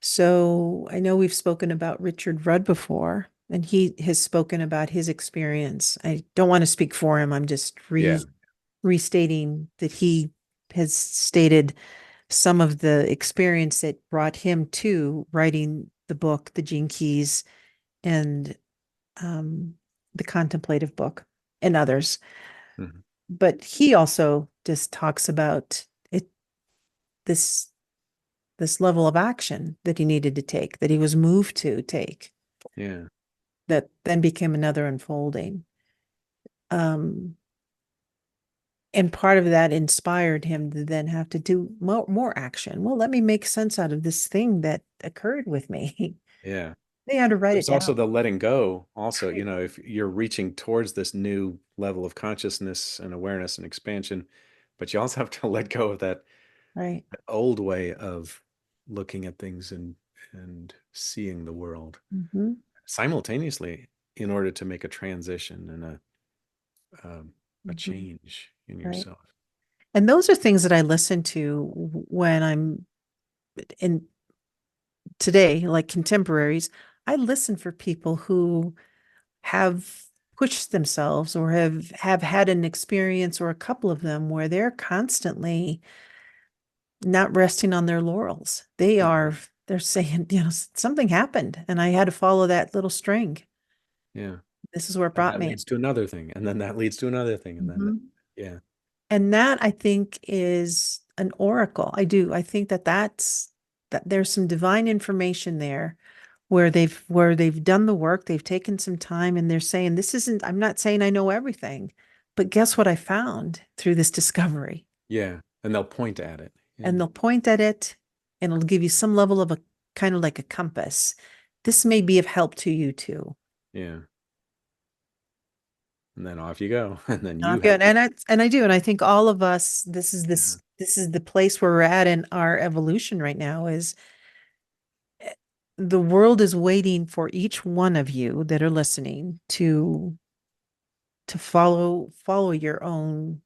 So I know we've spoken about Richard Rudd before, and he has spoken about his experience. I don't want to speak for him. I'm just Yeah. restating that he has stated some of the experience that brought him to writing the book, The Gene Keys, and um, the contemplative book, and others. Mhm. But he also just talks about it, this this level of action that he needed to take, that he was moved to take, Yeah. that then became another unfolding. Um, and part of that inspired him to then have to do more action. Well, let me make sense out of this thing that occurred with me. Yeah. They had to write it There's down. also the letting go. Also, Right. if you're reaching towards this new level of consciousness and awareness and expansion, but you also have to let go of that Right. old way of looking at things and seeing the world Hmm. simultaneously in order to make a transition and a Hmm. change in Right. yourself. And those are things that I listen to when I'm in today, like contemporaries. I listen for people who have pushed themselves or have had an experience or a couple of them where they're constantly not resting on their laurels. Mhm. They're saying, something happened and I had to follow that little string. Yeah. This is where it And brought that me. leads to another thing. And then that leads to another thing. And then, Mhm. yeah. And that I think is an oracle. I do. I think that that there's some divine information there where they've done the work, they've taken some time and they're saying this isn't, I'm not saying I know everything, but guess what I found through this discovery? Yeah. And they'll point at it. And Yeah. they'll point at it and it'll give you some level of a kind of like a compass. This may be of help to you too. Yeah. And then off you go. And then you Not have good. to. And I do. And I think all of us, Yeah. this is the place where we're at in our evolution right now is the world is waiting for each one of you that are listening to follow your own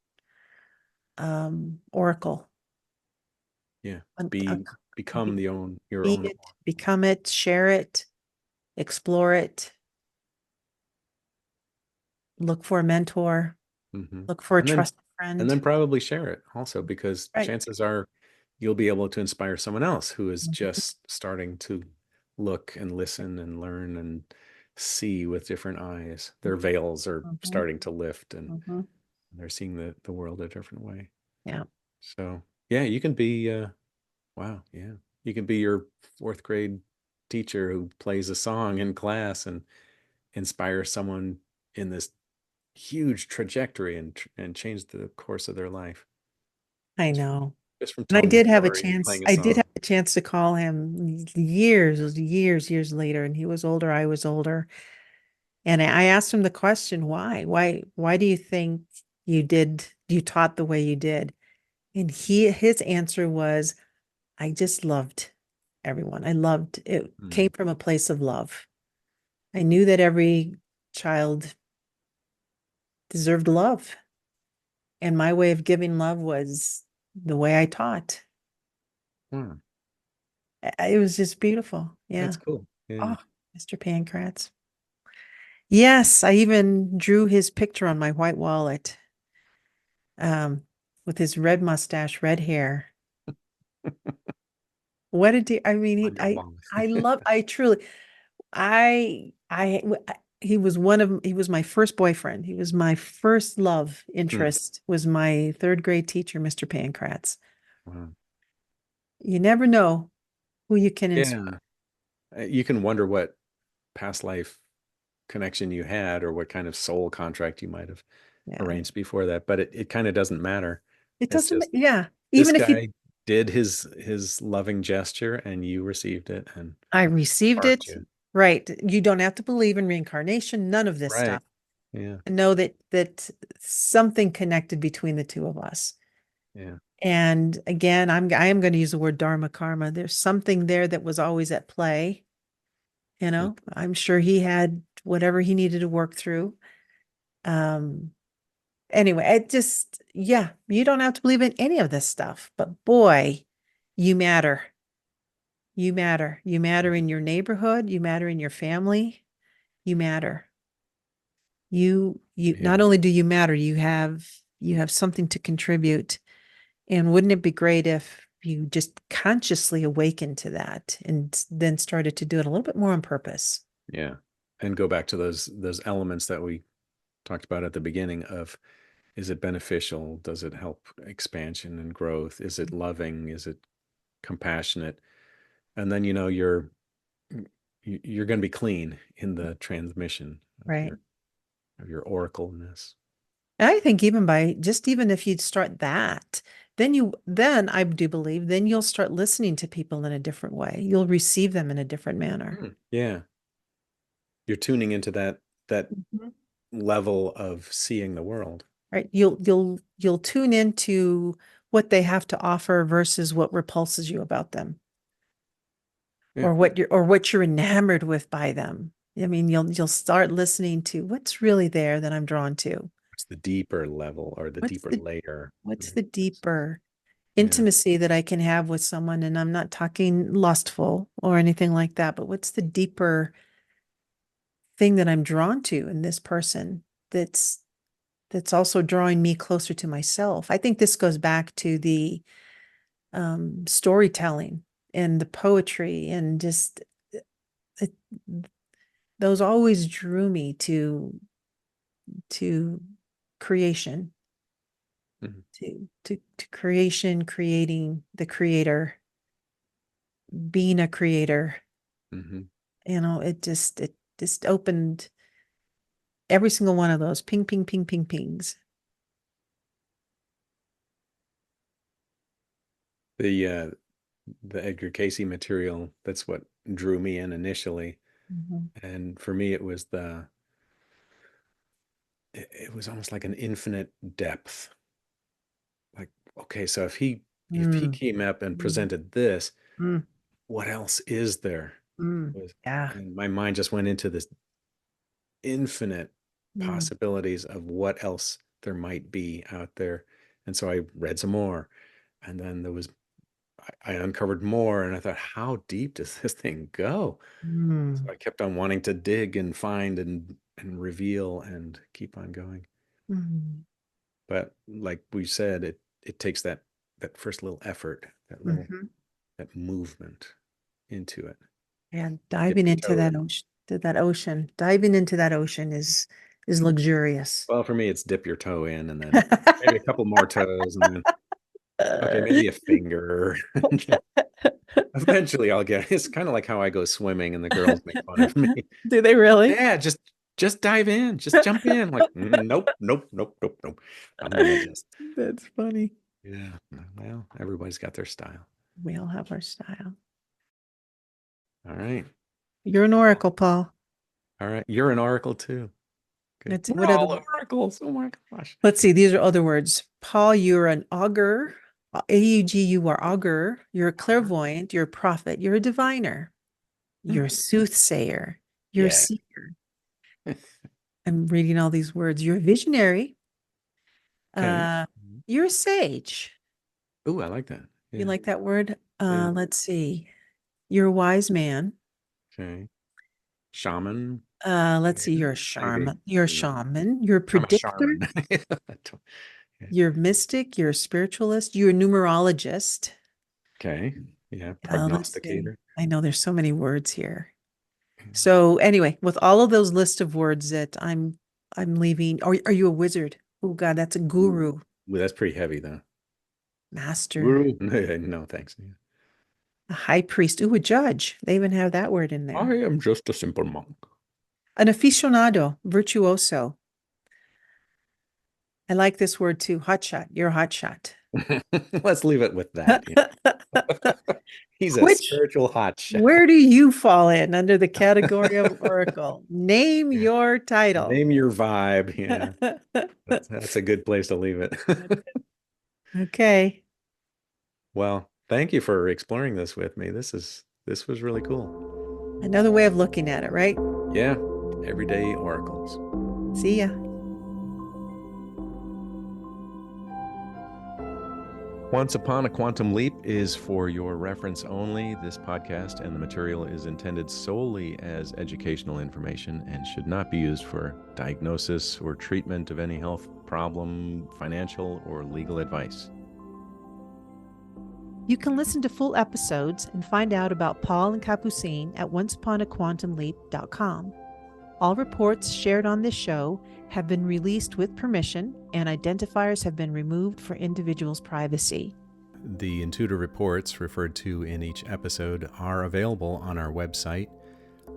oracle. Yeah. A Be become the own your be own. it, become it, share it, explore it, look for a mentor, Hmm. look for a And then trusted and friend. then probably share it also because Right. chances are you'll be able to inspire someone else who is Mhm, just starting to look and listen and learn and see with different eyes. Their veils are mhm, starting to lift and mhm. they're seeing the world a different way. Yeah, So yeah, you can be wow, yeah. You can be your fourth grade teacher who plays a song in class and inspire someone in this huge trajectory and change the course of their life I just know. just from And telling a story and playing a I did song. have a chance to call him years later, and he was older, I was older. And I asked him the question, why? Why do you think you taught the way you did? And his answer was, I just loved everyone. I loved it came Mm, from a place of love. I knew that every child deserved love. And my way of giving love was the way I taught. wow, It was just beautiful. that's Yeah. cool. Yeah. Oh, Mr. Pancratz. Yes, I even drew his picture on my white wallet, um, with his red mustache, red hair. What did he, I mean, On your wall. I truly, he was he was my first boyfriend. He was my first love Hmm. interest, was my third grade teacher, Mr. Pancratz. Wow. You never know who you can inspire. Yeah. You can wonder what past life connection you had or what kind of soul contract you might have Yeah. arranged before that, but it kind of doesn't matter. It It's doesn't, just yeah. this Even if you, guy did his loving gesture and you received it and I received sparked it, you. right. You don't have to believe in reincarnation, none of this Right. stuff. Yeah. Know that something connected between the two of us. Yeah. And again, I am going to use the word dharma karma. There's something there that was always at play. You Mm. know, I'm sure he had whatever he needed to work through. Um, anyway, it just, yeah, you don't have to believe in any of this stuff, but boy, you matter. You matter. You matter in your neighborhood. You matter in your family. You matter. You Yeah. not only do you matter, you have something to contribute. And wouldn't it be great if you just consciously awakened to that and then started to do it a little bit more on purpose? Yeah. And go back to those elements that we talked about at the beginning of is it beneficial? Does it help expansion and growth? Is it loving? Is it compassionate? And then you're going to be clean in the transmission Right. of your oracleness. And I think even by just even if you'd start that, then I do believe then you'll start listening to people in a different way. You'll receive them in a different manner. Mm. Yeah. You're tuning into that Mhm. level of seeing the world. Right. You'll tune into what they have to offer versus what repulses you about them Yeah. or what you're enamored with by them. I mean, you'll start listening to what's really there that I'm drawn to. It's the deeper level or the What's deeper the layer. what's Right? the deeper Yeah. intimacy that I can have with someone? And I'm not talking lustful or anything like that, but what's the deeper thing that I'm drawn to in this person that's that's also drawing me closer to myself? I think this goes back to the storytelling and the poetry and just it, those always drew me to creation. Mhm. to creation, creating the creator, being a creator. Mhm. It just opened every single one of those ping, ping, ping, ping, pings. The the Edgar Casey material, that's what drew me in initially. Mhm. And for me, it was almost like an infinite depth. Like, okay, so if he Mm, came up and mm, presented this, mm, what else is there? mm. Was Yeah. And my mind just went into this infinite Mm, possibilities of what else there might be out there. And so I read some more, and then I uncovered more, and I thought, how deep does this thing go? So mm, I kept on wanting to dig and find and reveal and keep on going. mm, But like we said, it takes that first little effort, mhm. that movement into it. And Dip diving your into toe that in. ocean, diving into that ocean is luxurious. Well, for me, it's dip your toe in, and then maybe a couple more toes, and then okay, maybe a finger. Eventually, I'll get. It's kind of like how I go swimming, and the girls make fun of me. Do they really? Yeah, just dive in, just jump in. I'm like, nope, nope, nope, nope, nope. I'm gonna just That's funny. yeah. Well, everybody's got their style. We all have our style. All right. You're an Well, oracle, Paul. all right. You're an oracle too. Good. That's We're what other all oracles. Oh my gosh. Let's see, these are other words. Paul, you're an augur. AUG, you are augur. You're a clairvoyant. You're a prophet. You're a diviner. You're a soothsayer. You're a Yeah. seer. I'm reading all these words. You're a visionary. Okay. Uh, you're a sage. Oh, I like that. You Yeah. like that word? Yeah. Let's see. You're a wise man. Okay. Shaman. Let's see. Yeah. You're a Maybe. shaman. You're a Yeah. shaman. You're a I'm a predictor. shaman. Yeah. You're a mystic. You're a spiritualist. You're a numerologist. Okay. Yeah. Let's see. Prognosticator. I know there's so many words here. So anyway, with all of those list of words that I'm leaving, are you a wizard? Oh God, that's a Ooh. guru, Ooh, that's pretty heavy though. master, Guru? No, thanks. Yeah. a high priest. Ooh, a judge. They even have that word in I there. am just a simple monk. An aficionado, virtuoso. I like this word too. Hotshot. You're a hotshot. Let's leave it with that. Yeah. He's a Which, spiritual hotshot. where do you fall in under the category of oracle? Name Yeah. your title. Name your vibe. Yeah. That's a good place to leave it. Okay. Well, thank you for exploring this with me. This was really cool. Another way of looking at it, right? Yeah. Everyday oracles. See ya. Once Upon a Quantum Leap is for your reference only. This podcast and the material is intended solely as educational information and should not be used for diagnosis or treatment of any health problem, financial, or legal advice. You can listen to full episodes and find out about Paul and Capucine at onceuponaquantumleap.com. All reports shared on this show have been released with permission, and identifiers have been removed for individuals' privacy. The intuitive reports referred to in each episode are available on our website,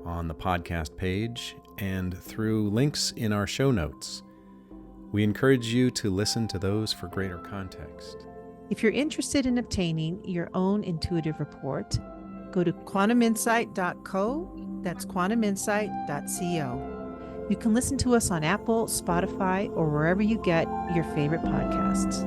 on the podcast page, and through links in our show notes. We encourage you to listen to those for greater context. If you're interested in obtaining your own intuitive report, go to quantuminsight.co. That's quantuminsight.co. You can listen to us on Apple, Spotify, or wherever you get your favorite podcasts.